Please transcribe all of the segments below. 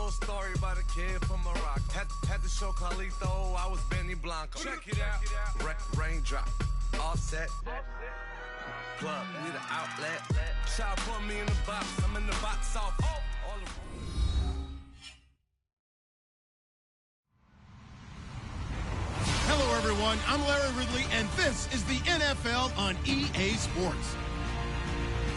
little story about a kid from Morocco. Had to show Carlito I was Benny Blanco. Check it out. Raindrop, offset. Plug, need an outlet. Child put me in the box. I'm in the box off. Hello, everyone. I'm Larry Ridley, and this is the NFL on EA Sports.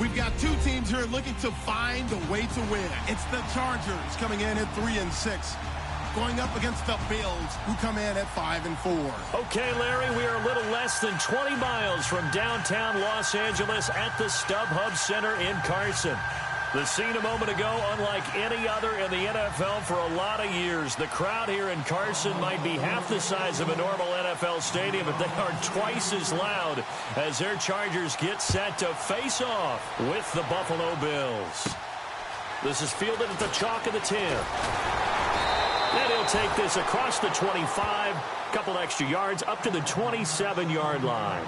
We've got two teams here looking to find a way to win. It's the Chargers coming in at 3-6, going up against the Bills, who come in at 5-4. Okay, Larry, we are a little less than 20 miles from downtown Los Angeles at the StubHub Center in Carson. The scene a moment ago, unlike any other in the NFL for a lot of years. The crowd here in Carson might be half the size of a normal NFL stadium, but they are twice as loud as their Chargers get set to face off with the Buffalo Bills. This is fielded at the chalk of the 10. And he'll take this across the 25, couple extra yards up to the 27-yard line.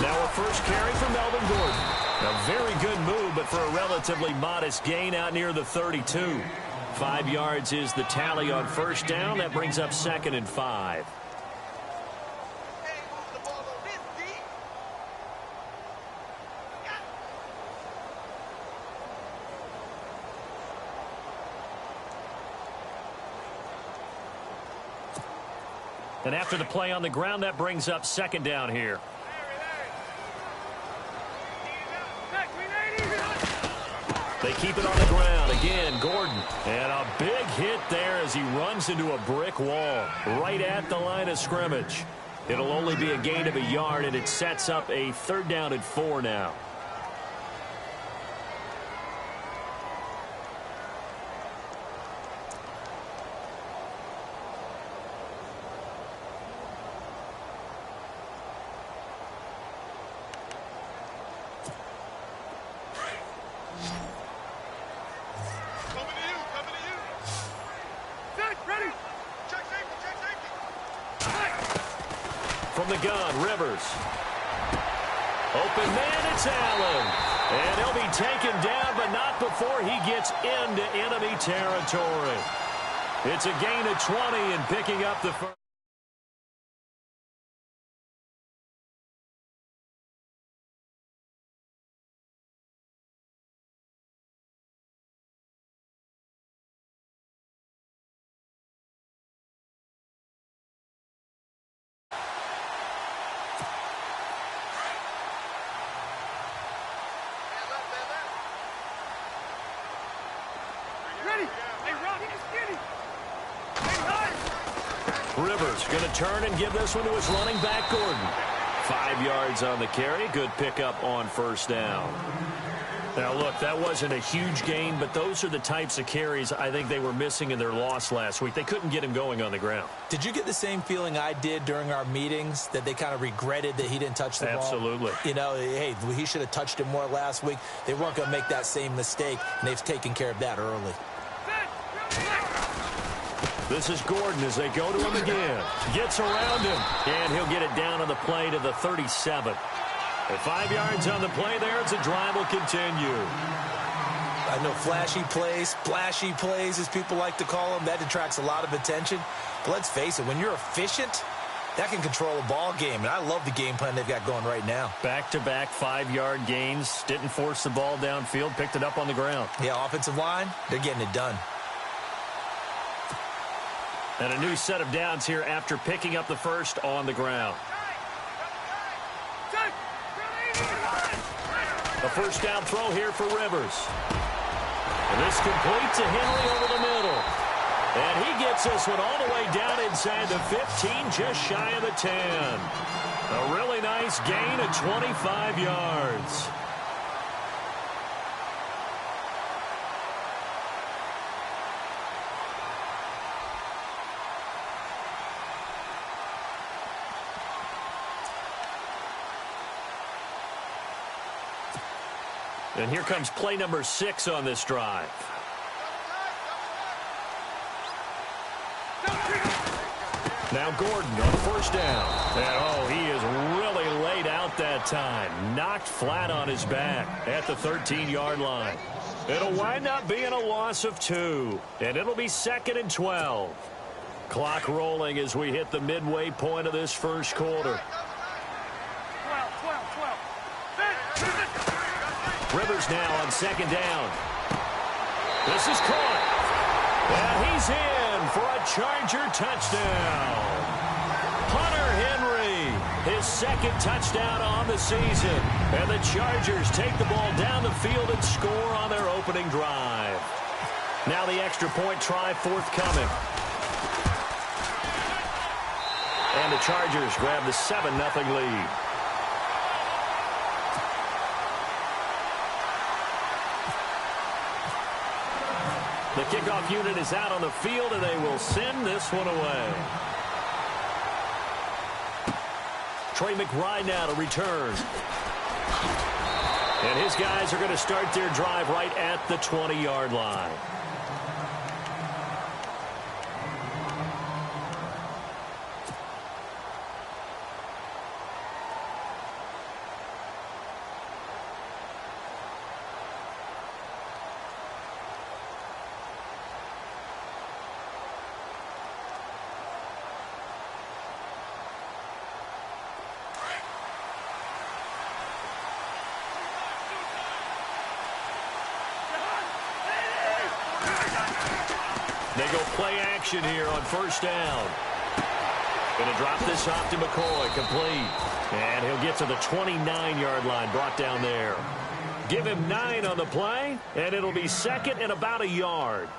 Now a first carry for Melvin Gordon. A very good move, but for a relatively modest gain out near the 32. 5 yards is the tally on first down. That brings up 2nd and 5. And after the play on the ground, that brings up 2nd down here. They keep it on the ground. Again, Gordon. And a big hit there as he runs into a brick wall right at the line of scrimmage. It'll only be a gain of a yard, and it sets up a 3rd down and 4 now. From the gun, Rivers. Open man, it's Allen. And he'll be taken down, but not before he gets into enemy territory. It's a gain of 20 and picking up the first. Rivers going to turn and give this one to his running back, Gordon. 5 yards on the carry. Good pickup on first down. Now, look, that wasn't a huge gain, but those are the types of carries I think they were missing in their loss last week. They couldn't get him going on the ground. Did you get the same feeling I did during our meetings, that they kind of regretted that he didn't touch the ball? Absolutely. You know, hey, he should have touched it more last week. They weren't going to make that same mistake, and they've taken care of that early. This is Gordon as they go to him again. Gets around him, and he'll get it down on the play to the 37. At 5 yards on the play there, it's a drive will continue. I know flashy plays, splashy plays, as people like to call them, that attracts a lot of attention. But let's face it, when you're efficient, that can control a ball game. And I love the game plan they've got going right now. Back-to-back 5-yard gains. Didn't force the ball downfield. Picked it up on the ground. Yeah, offensive line, they're getting it done. And a new set of downs here after picking up the first on the ground. A first down throw here for Rivers. And this complete to Henry over the middle. And he gets this one all the way down inside the 15, just shy of the 10. A really nice gain of 25 yards. And here comes play number 6 on this drive. Now Gordon on first down. And, he is really laid out that time. Knocked flat on his back at the 13-yard line. It'll wind up being a loss of 2. And it'll be 2nd and 12. Clock rolling as we hit the midway point of this first quarter. 12. Rivers now on 2nd down. This is caught. And he's in for a Charger touchdown. Hunter Henry, his 2nd touchdown on the season. And the Chargers take the ball down the field and score on their opening drive. Now the extra point try forthcoming. And the Chargers grab the 7-0 lead. The kickoff unit is out on the field, and they will send this one away. Trey McBride now to return. And his guys are going to start their drive right at the 20-yard line. They go play action here on first down. Going to drop this off to McCoy, complete. And he'll get to the 29-yard line, brought down there. Give him 9 on the play, and it'll be 2nd and about a yard.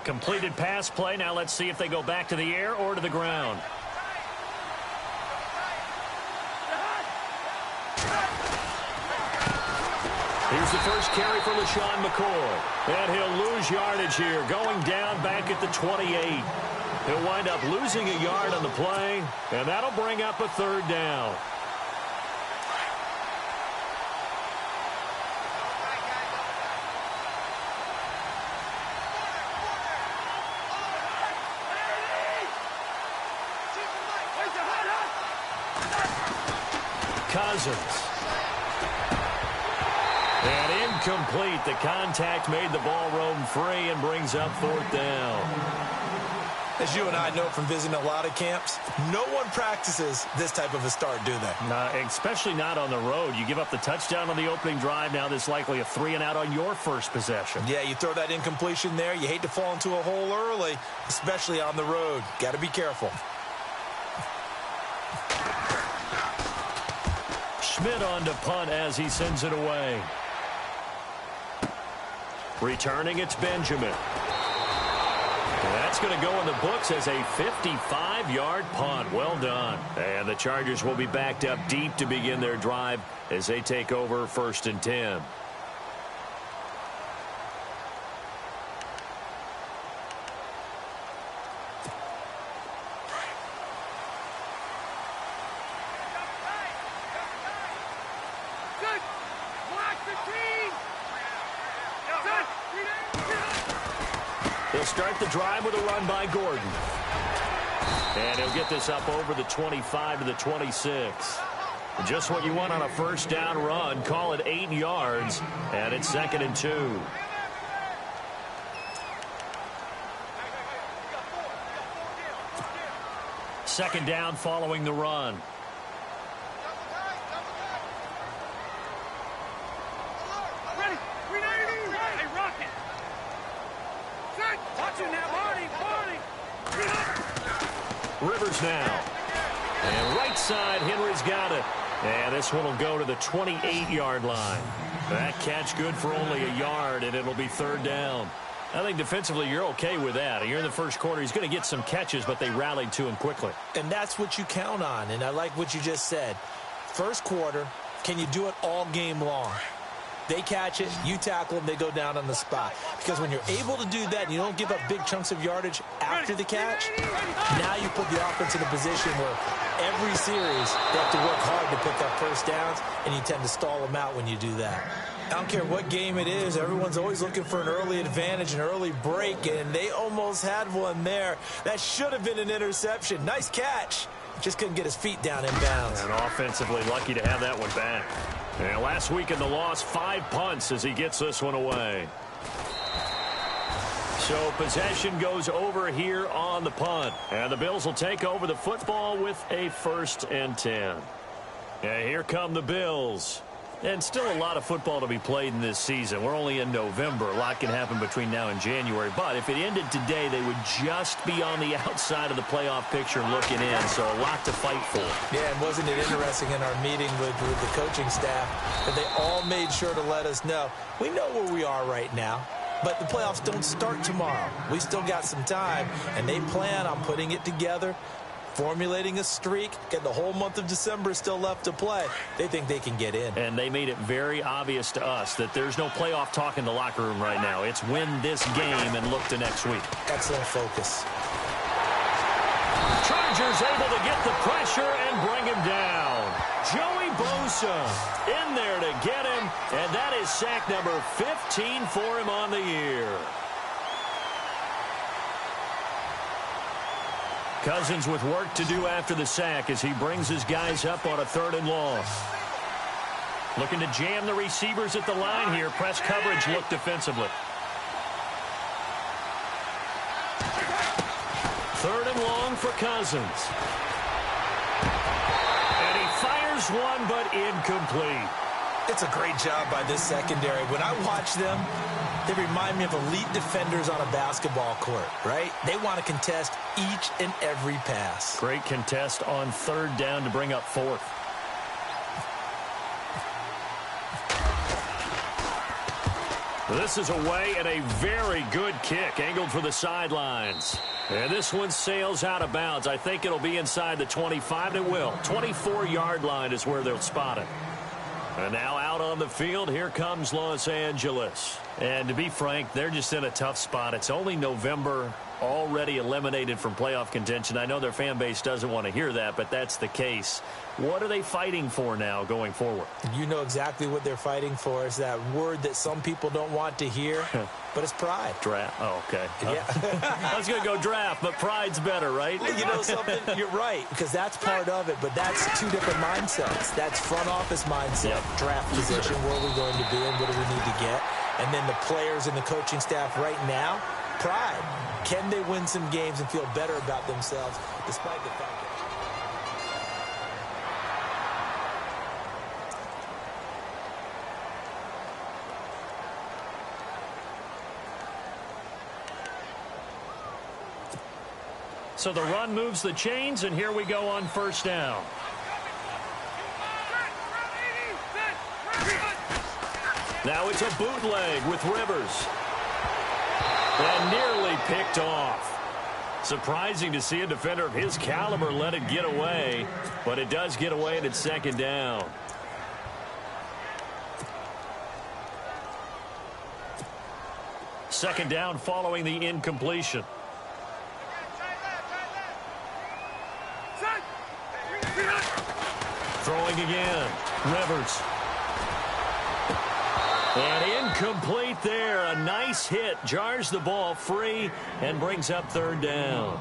Completed pass play. Now let's see if they go back to the air or to the ground. Here's the first carry for LaShawn McCoy. And he'll lose yardage here, going down back at the 28. He'll wind up losing a yard on the play, and that'll bring up a 3rd down. Cousins. And incomplete. The contact made the ball roam free and brings up 4th down. As you and I know from visiting a lot of camps, no one practices this type of a start, do they? Especially not on the road. You give up the touchdown on the opening drive. Now there's likely a 3-and-out on your first possession. Yeah, you throw that incompletion there. You hate to fall into a hole early, especially on the road. Got to be careful. Schmidt on to punt as he sends it away. Returning, it's Benjamin. That's going to go in the books as a 55-yard punt. Well done. And the Chargers will be backed up deep to begin their drive as they take over 1st and 10. They'll start the drive with a run by Gordon. And he'll get this up over the 25 to the 26. Just what you want on a first down run. Call it 8 yards. And it's 2nd and 2. Second down following the run. Rivers now. And right side, Henry's got it. And this one will go to the 28-yard line. That catch good for only a yard, and it'll be 3rd down. I think defensively you're okay with that. You're in the first quarter. He's going to get some catches, but they rallied to him quickly. And that's what you count on, and I like what you just said. First quarter, can you do it all game long? They catch it, you tackle them, they go down on the spot. Because when you're able to do that and you don't give up big chunks of yardage after the catch, now you put the offense in a position where every series they have to work hard to pick up first downs, and you tend to stall them out when you do that. I don't care what game it is. Everyone's always looking for an early advantage, an early break, and they almost had one there. That should have been an interception. Nice catch. Just couldn't get his feet down in bounds. And offensively lucky to have that one back. And last week in the loss, 5 punts as he gets this one away. So possession goes over here on the punt. And the Bills will take over the football with a 1st and 10. And here come the Bills. And still a lot of football to be played in this season. We're only in November. A lot can happen between now and January. But if it ended today, they would just be on the outside of the playoff picture looking in. So a lot to fight for. Yeah, and wasn't it interesting in our meeting with the coaching staff that they all made sure to let us know, we know where we are right now. But the playoffs don't start tomorrow. We still got some time, and they plan on putting it together, formulating a streak, getting the whole month of December still left to play. They think they can get in. And they made it very obvious to us that there's no playoff talk in the locker room right now. It's win this game and look to next week. Excellent focus. Chargers able to get the pressure and bring him down. Joey Bosa in there to get him, and that is sack number 15 for him on the year. Cousins with work to do after the sack as he brings his guys up on a 3rd and long. Looking to jam the receivers at the line here. Press coverage look defensively. 3rd and long for Cousins. And he fires one, but incomplete. It's a great job by this secondary. When I watch them, they remind me of elite defenders on a basketball court, right? They want to contest each and every pass. Great contest on 3rd down to bring up 4th. This is away and a very good kick, angled for the sidelines. And this one sails out of bounds. I think it'll be inside the 25, and it will. 24-yard line is where they'll spot it. And now out on the field, here comes Los Angeles. And to be frank, they're just in a tough spot. It's only November, already eliminated from playoff contention. I know their fan base doesn't want to hear that, but that's the case. What are they fighting for now going forward? You know exactly what they're fighting for. Is that word that some people don't want to hear, but it's pride. Draft. Oh, okay. Yeah. I was going to go draft, but pride's better, right? You know something? You're right, because that's part of it, but that's 2 different mindsets. That's front office mindset, draft position, where are we going to be and what do we need to get? And then the players and the coaching staff right now, pride. Can they win some games and feel better about themselves despite the fact that... So the run moves the chains, and here we go on 1st down. Now it's a bootleg with Rivers. And nearly picked off. Surprising to see a defender of his caliber let it get away, but it does get away, and it's 2nd down. Second down following the incompletion. Throwing again. Rivers. And incomplete there. A nice hit. Jars the ball free and brings up 3rd down.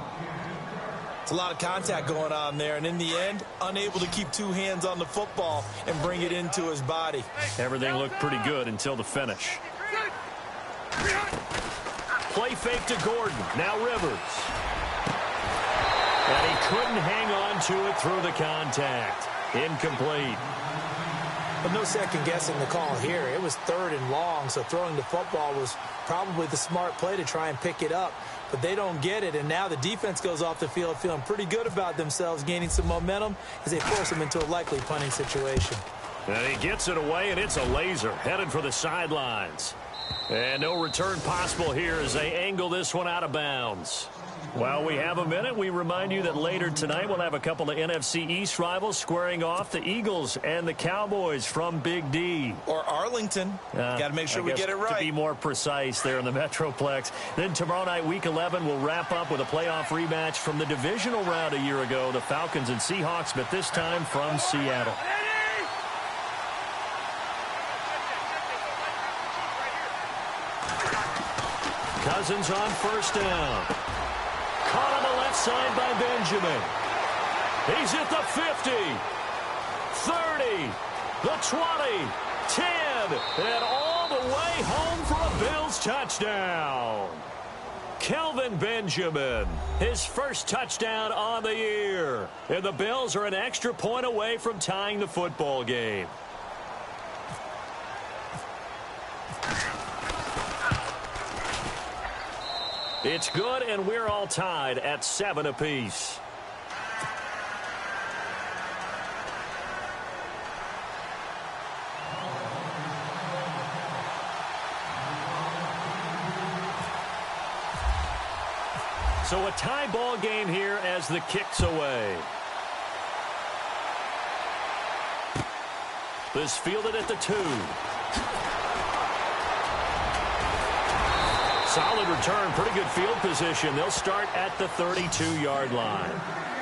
It's a lot of contact going on there, and in the end, unable to keep 2 hands on the football and bring it into his body. Everything looked pretty good until the finish. Play fake to Gordon. Now Rivers. And he couldn't hang on to it through the contact. Incomplete. But no second guessing the call here. It was 3rd and long, so throwing the football was probably the smart play to try and pick it up. But they don't get it, and now the defense goes off the field feeling pretty good about themselves, gaining some momentum as they force them into a likely punting situation. And he gets it away, and it's a laser headed for the sidelines. And no return possible here as they angle this one out of bounds. While we have a minute, we remind you that later tonight we'll have a couple of NFC East rivals squaring off, the Eagles and the Cowboys from Big D. Or Arlington. Got to make sure we get it right. To be more precise there in the Metroplex. Then tomorrow night, Week 11, we'll wrap up with a playoff rematch from the divisional round a year ago, the Falcons and Seahawks, but this time from Seattle. Cousins on first down. Caught on the left side by Benjamin. He's at the 50, 30, the 20, 10, and all the way home for a Bills touchdown. Kelvin Benjamin, his first touchdown on the year. And the Bills are an extra point away from tying the football game. It's good, and we're all tied at 7 apiece. So a tie ball game here as the kick's away. This fielded at the 2. Solid return, pretty good field position. They'll start at the 32-yard line.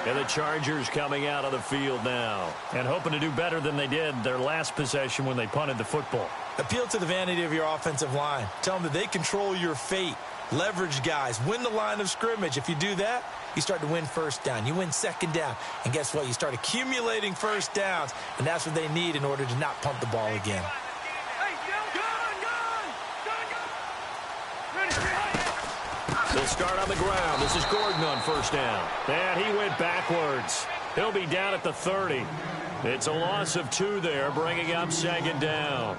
And the Chargers coming out of the field now and hoping to do better than they did their last possession when they punted the football. Appeal to the vanity of your offensive line. Tell them that they control your fate. Leverage guys. Win the line of scrimmage. If you do that, you start to win first down. You win second down. And guess what? You start accumulating first downs. And that's what they need in order to not punt the ball again. They'll start on the ground. This is Gordon on first down. And he went backwards. He'll be down at the 30. It's a loss of 2 there, bringing up second down.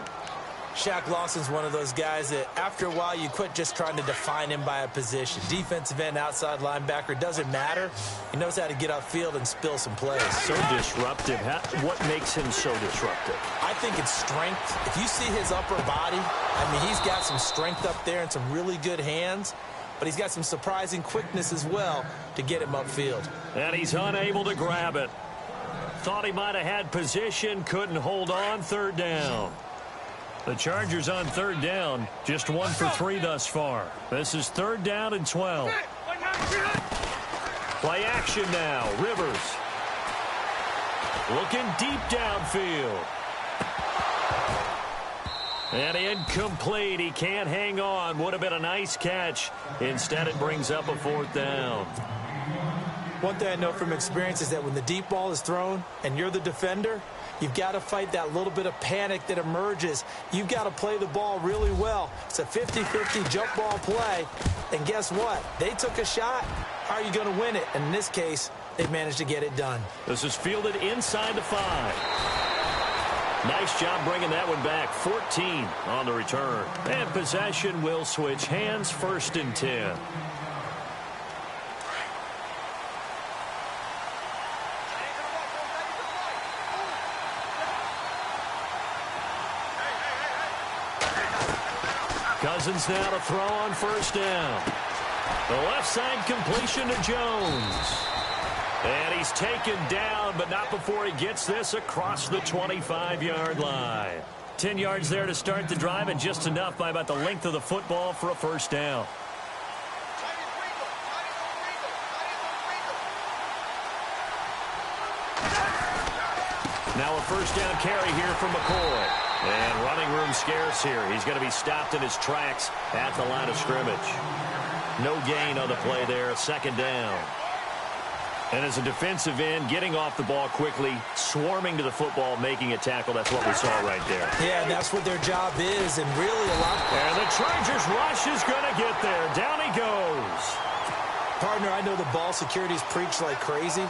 Shaq Lawson's one of those guys that after a while you quit just trying to define him by a position. Defensive end, outside linebacker, doesn't matter. He knows how to get upfield and spill some plays. So disruptive. What makes him so disruptive? I think it's strength. If you see his upper body, I mean, he's got some strength up there and some really good hands. But he's got some surprising quickness as well to get him upfield. And he's unable to grab it. Thought he might have had position, couldn't hold on, third down. The Chargers on third down, just 1 for 3 thus far. This is third down and 12. Play action now, Rivers. Looking deep downfield. And incomplete. He can't hang on. Would have been a nice catch. Instead, it brings up a fourth down. One thing I know from experience is that when the deep ball is thrown and you're the defender, you've got to fight that little bit of panic that emerges. You've got to play the ball really well. It's a 50-50 jump ball play. And guess what? They took a shot. How are you going to win it? And in this case, they managed to get it done. This is fielded inside the 5. Nice job bringing that one back. 14 on the return. And possession will switch hands, first and 10. Cousins now to throw on first down. The left side completion to Jones. And he's taken down, but not before he gets this across the 25-yard line. 10 yards there to start the drive, and just enough by about the length of the football for a first down. Now a first down carry here from McCoy. And running room scarce here. He's going to be stopped in his tracks at the line of scrimmage. No gain on the play there, second down. And as a defensive end, getting off the ball quickly, swarming to the football, making a tackle. That's what we saw right there. Yeah, that's what their job is, and really a lot. And the Chargers rush is going to get there. Down he goes. Partner, I know the ball security is preached like crazy,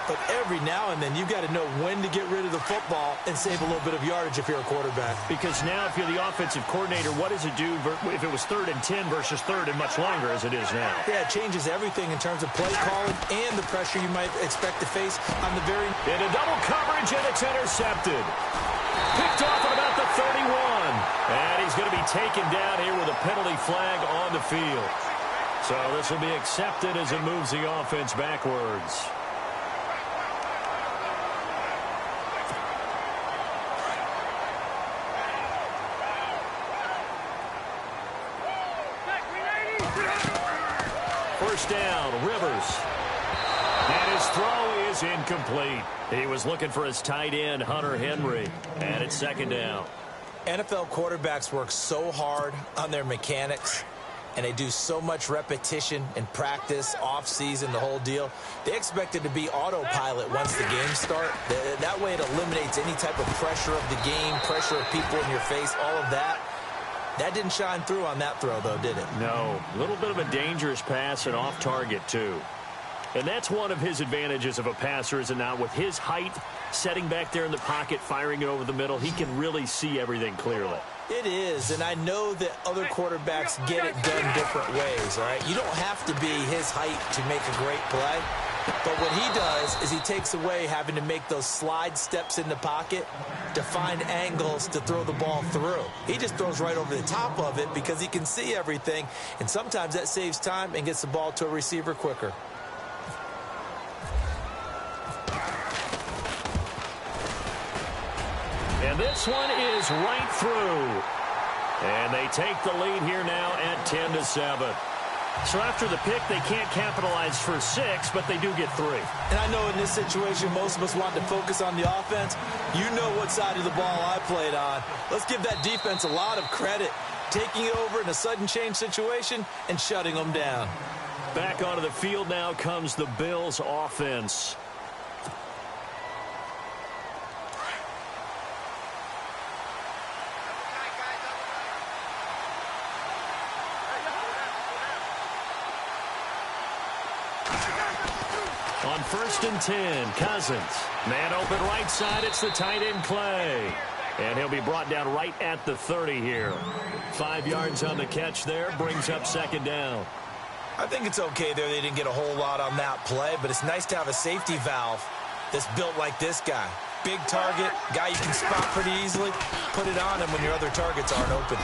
but every now and then you've got to know when to get rid of the football and save a little bit of yardage if you're a quarterback. Because now if you're the offensive coordinator, what does it do if it was 3rd and 10 versus 3rd and much longer as it is now? Yeah, it changes everything in terms of play calling and the pressure you might expect to face on the very... Into double coverage, and it's intercepted. Picked off at about the 31. And he's going to be taken down here with a penalty flag on the field. So this will be accepted as it moves the offense backwards. First down, Rivers. And his throw is incomplete. He was looking for his tight end, Hunter Henry. And it's second down. NFL quarterbacks work so hard on their mechanics. and they do so much repetition and practice, off-season, the whole deal. They expect it to be autopilot once the games start. That way it eliminates any type of pressure of the game, pressure of people in your face, all of that. That didn't shine through on that throw, though, did it? No. A little bit of a dangerous pass and off target, too. And that's one of his advantages of a passer, is it not? With his height, setting back there in the pocket, firing it over the middle, he can really see everything clearly. It is, and I know that other quarterbacks get it done different ways, all right? You don't have to be his height to make a great play. But what he does is he takes away having to make those slide steps in the pocket to find angles to throw the ball through. He just throws right over the top of it because he can see everything, and sometimes that saves time and gets the ball to a receiver quicker. And this one is right through. And they take the lead here now at 10-7. So after the pick, they can't capitalize for 6, but they do get 3. And I know in this situation, most of us want to focus on the offense. You know what side of the ball I played on. Let's give that defense a lot of credit, taking it over in a sudden change situation and shutting them down. Back onto the field now comes the Bills offense. On 1st and 10, Cousins. Man open right side, it's the tight end Clay. And he'll be brought down right at the 30 here. 5 yards on the catch there, brings up 2nd down. I think it's okay there. They didn't get a whole lot on that play, but it's nice to have a safety valve that's built like this guy. Big target, guy you can spot pretty easily. Put it on him when your other targets aren't open.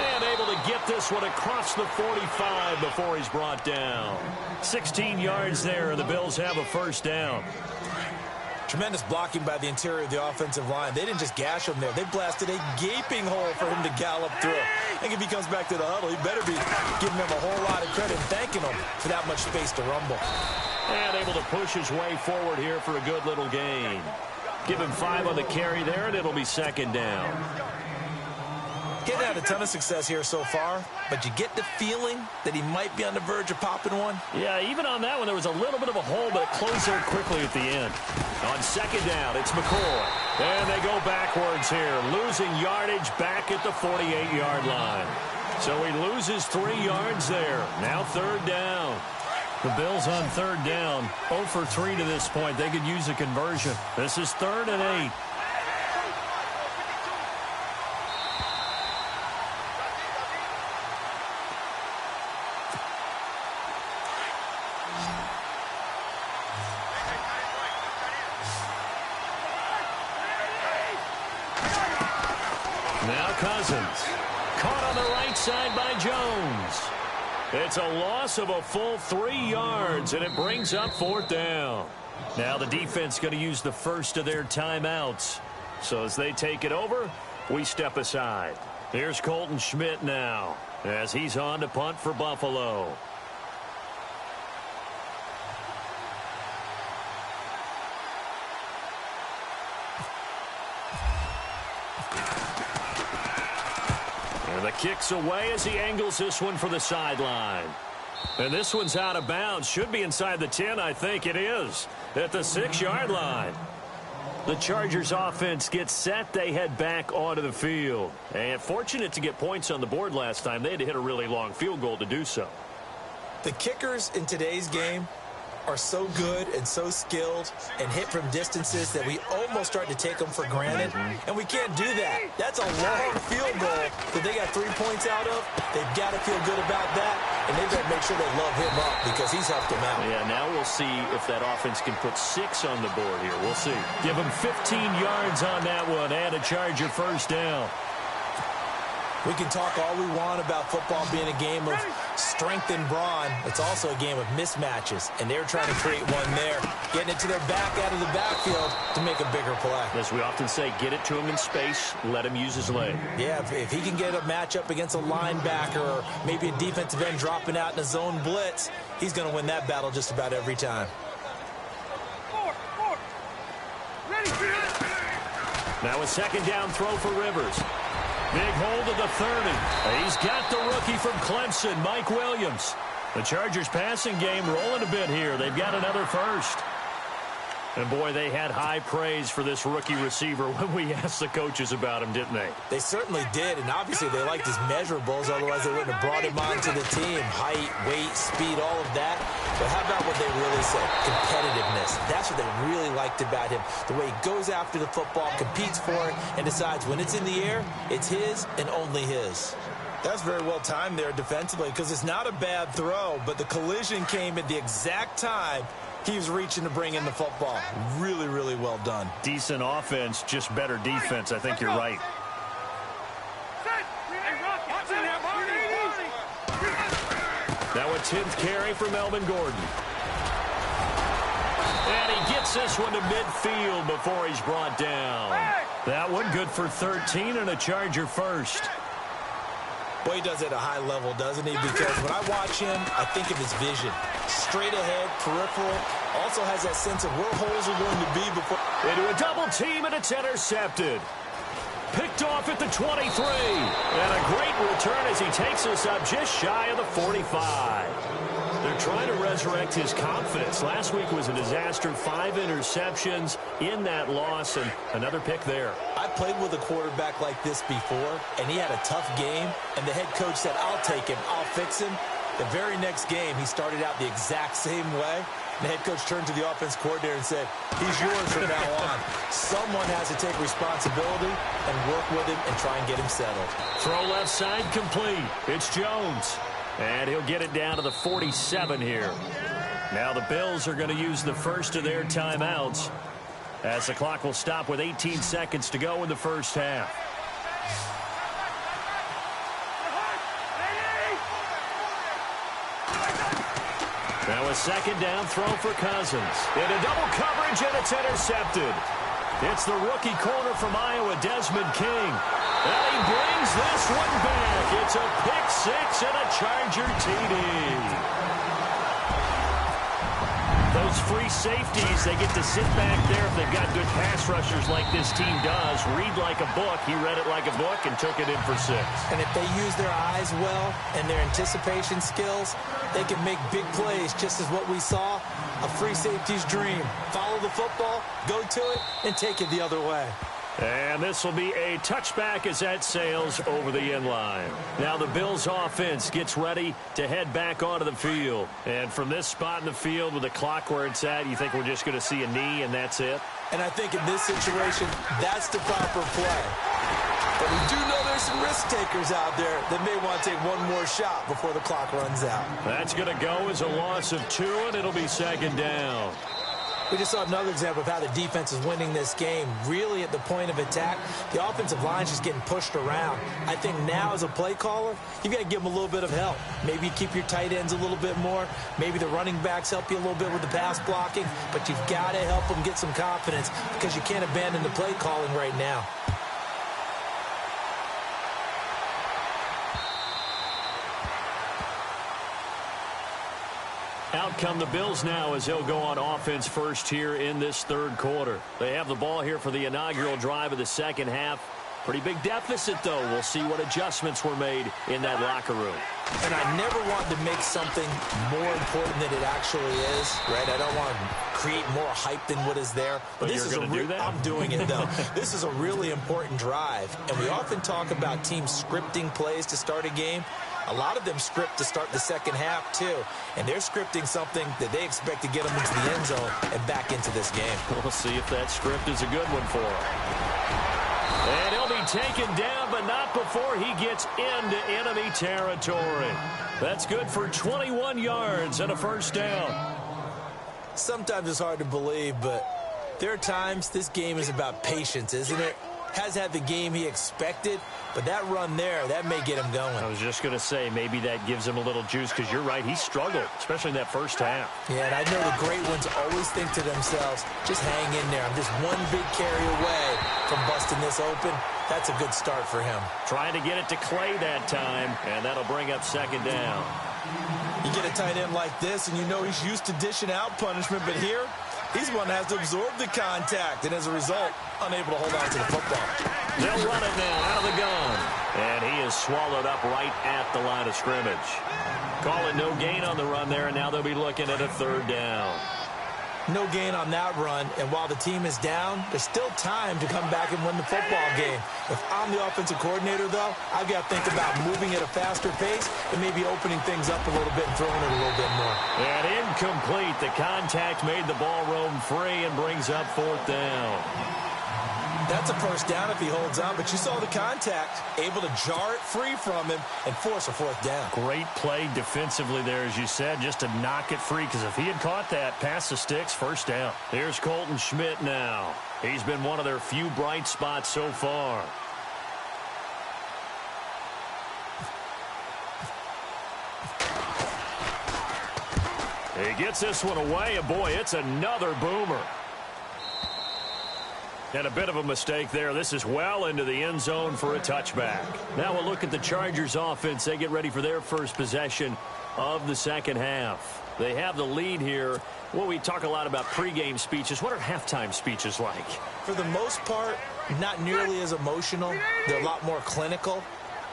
And able to get this one across the 45 before he's brought down. 16 yards there, and the Bills have a 1st down. Tremendous blocking by the interior of the offensive line. They didn't just gash him there. They blasted a gaping hole for him to gallop through. I think if he comes back to the huddle, he better be giving them a whole lot of credit and thanking them for that much space to rumble. And able to push his way forward here for a good little gain. Give him 5 on the carry there, and it'll be 2nd down. Getting had a ton of success here so far, but you get the feeling that he might be on the verge of popping one. Yeah, even on that one, there was a little bit of a hole, but it closed there quickly at the end. On 2nd down, it's McCoy. And they go backwards here, losing yardage back at the 48-yard line. So he loses 3 yards there. Now 3rd down. The Bills on 3rd down, 0 for 3 to this point. They could use a conversion. This is 3rd and 8. Now Cousins, caught on the right side by Jones. It's a loss of a full 3 yards, and it brings up 4th down. Now the defense going to use the first of their timeouts. So as they take it over, we step aside. Here's Colton Schmidt now, as he's on to punt for Buffalo. The kick's away as he angles this one for the sideline. And this one's out of bounds. Should be inside the 10, I think it is. At the 6-yard line. The Chargers offense gets set. They head back onto the field. And fortunate to get points on the board last time. They had to hit a really long field goal to do so. The kickers in today's game are so good and so skilled and hit from distances that we almost start to take them for granted, and we can't do that. That's a long field goal that they got 3 points out of. They've got to feel good about that, and they've got to make sure they love him up because he's helped them out. Yeah, now we'll see if that offense can put 6 on the board here. We'll see. Give him 15 yards on that one and a Charger 1st down. We can talk all we want about football being a game of strength and brawn. It's also a game of mismatches, and they're trying to create one there, getting it to their back out of the backfield to make a bigger play. As we often say, get it to him in space, let him use his leg. Yeah, if he can get a matchup against a linebacker or maybe a defensive end dropping out in a zone blitz, he's going to win that battle just about every time. Now a 2nd down throw for Rivers. Big hold of the 30. He's got the rookie from Clemson, Mike Williams. The Chargers passing game rolling a bit here. They've got another first. And, boy, they had high praise for this rookie receiver when we asked the coaches about him, didn't they? They certainly did, and obviously they liked his measurables. Otherwise, they wouldn't have brought him onto the team. Height, weight, speed, all of that. But how about what they really said? Competitiveness. That's what they really liked about him. The way he goes after the football, competes for it, and decides when it's in the air, it's his and only his. That's very well timed there defensively because it's not a bad throw, but the collision came at the exact time he was reaching to bring in the football. Really, really well done. Decent offense, just better defense. I think you're right. Now a 10th carry for Melvin Gordon. And he gets this one to midfield before he's brought down. That one good for 13 and a Charger first. Boy, he does it at a high level, doesn't he? Because when I watch him, I think of his vision. Straight ahead, peripheral. Also has that sense of where holes are going to be before. Into a double team, and it's intercepted. Picked off at the 23. And a great return as he takes us up just shy of the 45. They're trying to resurrect his confidence. Last week was a disaster. 5 interceptions in that loss, and another pick there. I played with a quarterback like this before, and he had a tough game, and the head coach said, I'll take him, I'll fix him. The very next game, he started out the exact same way. The head coach turned to the offense coordinator and said, he's yours from now on. Someone has to take responsibility and work with him and try and get him settled. Throw left side complete. It's Jones. And he'll get it down to the 47 here. Now the Bills are going to use the first of their timeouts as the clock will stop with 18 seconds to go in the first half. Now a second down throw for Cousins. Into double coverage, and it's intercepted. It's the rookie corner from Iowa, Desmond King. And he brings this one back. It's a pick six and a Charger TD. Those free safeties, they get to sit back there if they've got good pass rushers like this team does. Read like a book. He read it like a book and took it in for 6. And if they use their eyes well and their anticipation skills, they can make big plays, just as what we saw, a free safety's dream. Follow the football, go to it, and take it the other way. And this will be a touchback as that sails over the end line. Now the Bills offense gets ready to head back onto the field. And from this spot in the field with the clock where it's at, you think we're just going to see a knee and that's it? And I think in this situation, that's the proper play. But we do know there's some risk takers out there that may want to take one more shot before the clock runs out. That's going to go as a loss of 2, and it'll be second down. We just saw another example of how the defense is winning this game. Really at the point of attack, the offensive line is just getting pushed around. I think now as a play caller, you've got to give them a little bit of help. Maybe you keep your tight ends a little bit more. Maybe the running backs help you a little bit with the pass blocking. But you've got to help them get some confidence because you can't abandon the play calling right now. Out come the Bills now as they'll go on offense first here in this third quarter. They have the ball here for the inaugural drive of the second half. Pretty big deficit, though. We'll see what adjustments were made in that locker room. And I never want to make something more important than it actually is, right? I don't want to create more hype than what is there. But this is going to do that? I'm doing it, though. This is a really important drive. And we often talk about teams scripting plays to start a game. A lot of them script to start the second half, too. And they're scripting something that they expect to get them into the end zone and back into this game. We'll see if that script is a good one for them. And he'll be taken down, but not before he gets into enemy territory. That's good for 21 yards and a first down. Sometimes it's hard to believe, but there are times this game is about patience, isn't it? Has had the game he expected, but that run there, that may get him going. I was just going to say, maybe that gives him a little juice, because you're right, he struggled, especially in that first half. Yeah, and I know the great ones always think to themselves, just hang in there. I'm just one big carry away from busting this open. That's a good start for him. Trying to get it to Clay that time, and that'll bring up second down. You get a tight end like this, and you know he's used to dishing out punishment, but here, he's one that has to absorb the contact, and as a result, unable to hold on to the football. They'll run it now out of the gun. And he is swallowed up right at the line of scrimmage. Call it no gain on the run there, and now they'll be looking at a third down. No gain on that run, and while the team is down, there's still time to come back and win the football game. If I'm the offensive coordinator, though, I've got to think about moving at a faster pace and maybe opening things up a little bit and throwing it a little bit more. And incomplete. The contact made the ball roam free and brings up fourth down. That's a first down if he holds on, but you saw the contact, able to jar it free from him and force a fourth down. Great play defensively there, as you said, just to knock it free, because if he had caught that, past the sticks, first down. Here's Colton Schmidt now. He's been one of their few bright spots so far. He gets this one away, and boy, it's another boomer. And a bit of a mistake there. This is well into the end zone for a touchback. Now we'll look at the Chargers offense. They get ready for their first possession of the second half. They have the lead here. Well, we talk a lot about pregame speeches. What are halftime speeches like? For the most part, not nearly as emotional. They're a lot more clinical.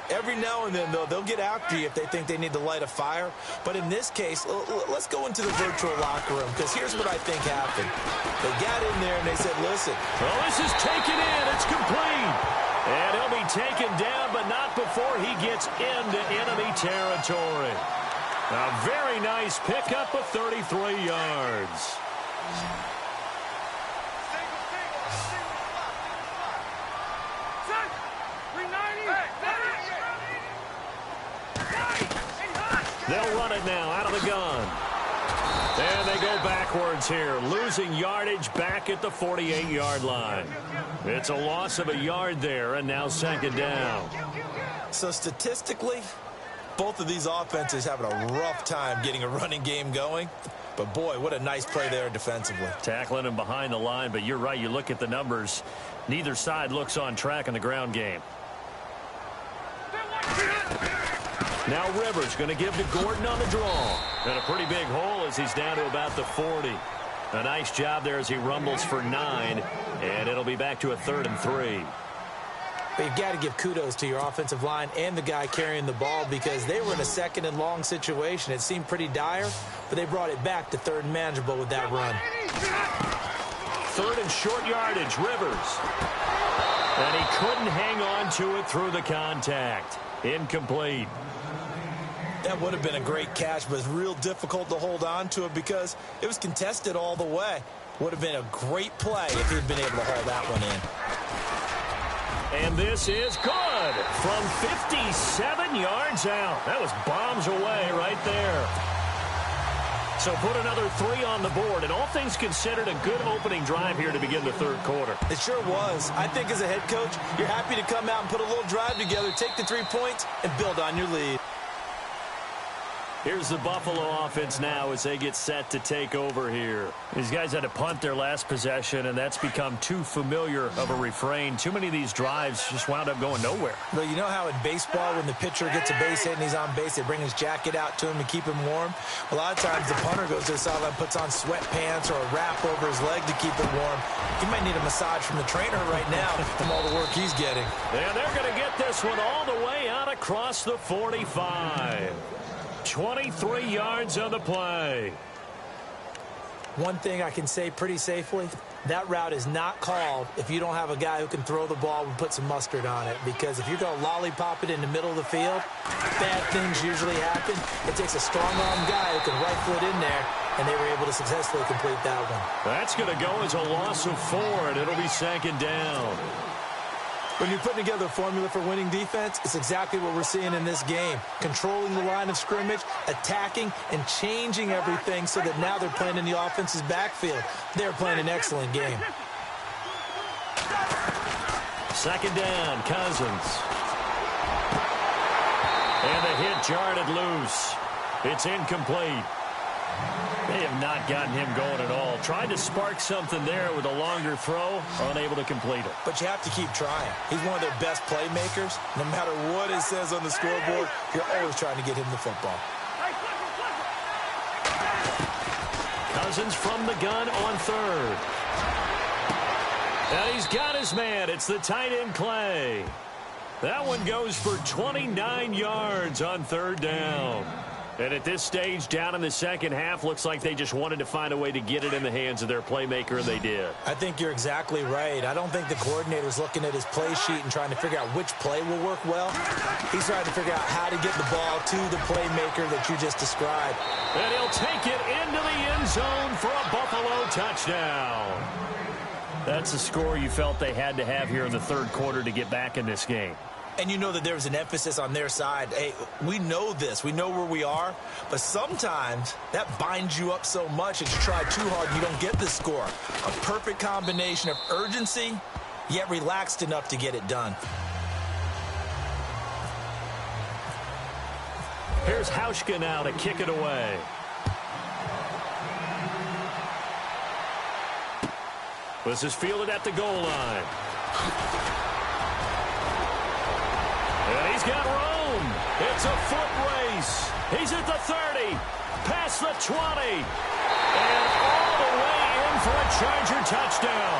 Every now and then, though, they'll get after you if they think they need to light a fire. But in this case, let's go into the virtual locker room, because here's what I think happened. They got in there and they said, listen. Well, this is taken in. It's complete. And he'll be taken down, but not before he gets into enemy territory. A very nice pickup of 33 yards. They'll run it now out of the gun. And they go backwards here, losing yardage back at the 48-yard line. It's a loss of a yard there, and now second down. So statistically, both of these offenses having a rough time getting a running game going. But, boy, what a nice play there defensively. Tackling him behind the line, but you're right. You look at the numbers. Neither side looks on track in the ground game. Now Rivers going to give to Gordon on the draw. And a pretty big hole as he's down to about the 40. A nice job there as he rumbles for 9. And it'll be back to a 3rd and 3. But you've got to give kudos to your offensive line and the guy carrying the ball, because they were in a 2nd and long situation. It seemed pretty dire, but they brought it back to 3rd and manageable with that run. 3rd and short yardage, Rivers. And he couldn't hang on to it through the contact. Incomplete. That would have been a great catch, but it's real difficult to hold on to it because it was contested all the way. Would have been a great play if he'd been able to haul that one in. And this is good from 57 yards out. That was bombs away right there. So put another 3 on the board, and all things considered, a good opening drive here to begin the 3rd quarter. It sure was. I think as a head coach, you're happy to come out and put a little drive together, take the 3 points, and build on your lead. Here's the Buffalo offense now as they get set to take over here. These guys had to punt their last possession, and that's become too familiar of a refrain. Too many of these drives just wound up going nowhere. Well, you know how in baseball, when the pitcher gets a base hit and he's on base, they bring his jacket out to him to keep him warm? A lot of times the punter goes to the sideline, puts on sweatpants or a wrap over his leg to keep it warm. He might need a massage from the trainer right now from all the work he's getting. And they're going to get this one all the way out across the 45. 23 yards on the play. One thing I can say pretty safely, that route is not called if you don't have a guy who can throw the ball and put some mustard on it. Because if you're going to lollipop it in the middle of the field, bad things usually happen. It takes a strong-arm guy who can rifle it in there, and they were able to successfully complete that one. That's going to go as a loss of 4, and it'll be second down. When you're putting together a formula for winning defense, it's exactly what we're seeing in this game. Controlling the line of scrimmage, attacking, and changing everything so that now they're playing in the offense's backfield. They're playing an excellent game. Second down, Cousins. And the hit jarred it loose. It's incomplete. They have not gotten him going at all. Tried to spark something there with a longer throw, unable to complete it. But you have to keep trying. He's one of their best playmakers. No matter what it says on the scoreboard, you're always trying to get him the football. Cousins from the gun on 3rd. And he's got his man. It's the tight end, Clay. That one goes for 29 yards on third down. And at this stage, down in the second half, looks like they just wanted to find a way to get it in the hands of their playmaker, and they did. I think you're exactly right. I don't think the coordinator's looking at his play sheet and trying to figure out which play will work well. He's trying to figure out how to get the ball to the playmaker that you just described. And he'll take it into the end zone for a Buffalo touchdown. That's the score you felt they had to have here in the third quarter to get back in this game. And you know that there's an emphasis on their side. Hey, we know this. We know where we are. But sometimes that binds you up so much that you try too hard and you don't get the score. A perfect combination of urgency, yet relaxed enough to get it done. Here's Hauschka now to kick it away. This is fielded at the goal line. And he's got room. It's a foot race. He's at the 30, past the 20, and all the way in for a Charger touchdown.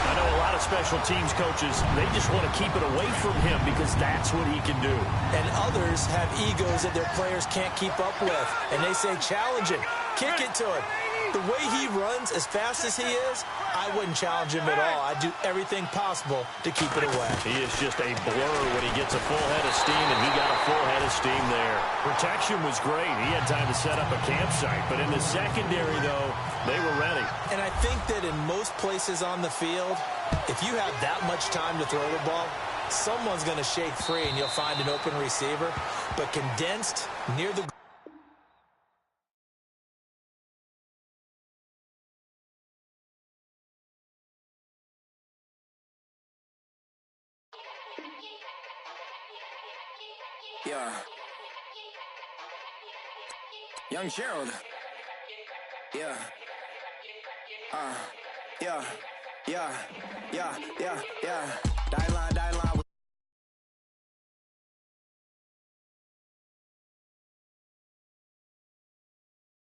I know a lot of special teams coaches, they just want to keep it away from him because that's what he can do. And others have egos that their players can't keep up with. And they say, challenge him, kick it to him. The way he runs, as fast as he is, I wouldn't challenge him at all. I'd do everything possible to keep it away. He is just a blur when he gets a full head of steam, and he got a full head of steam there. Protection was great. He had time to set up a campsite. But in the secondary, though, they were ready. And I think that in most places on the field, if you have that much time to throw the ball, someone's going to shake free, and you'll find an open receiver. But condensed near the Yeah. Young Gerald. Yeah. Yeah. Yeah. Yeah. Yeah. Die line, die line.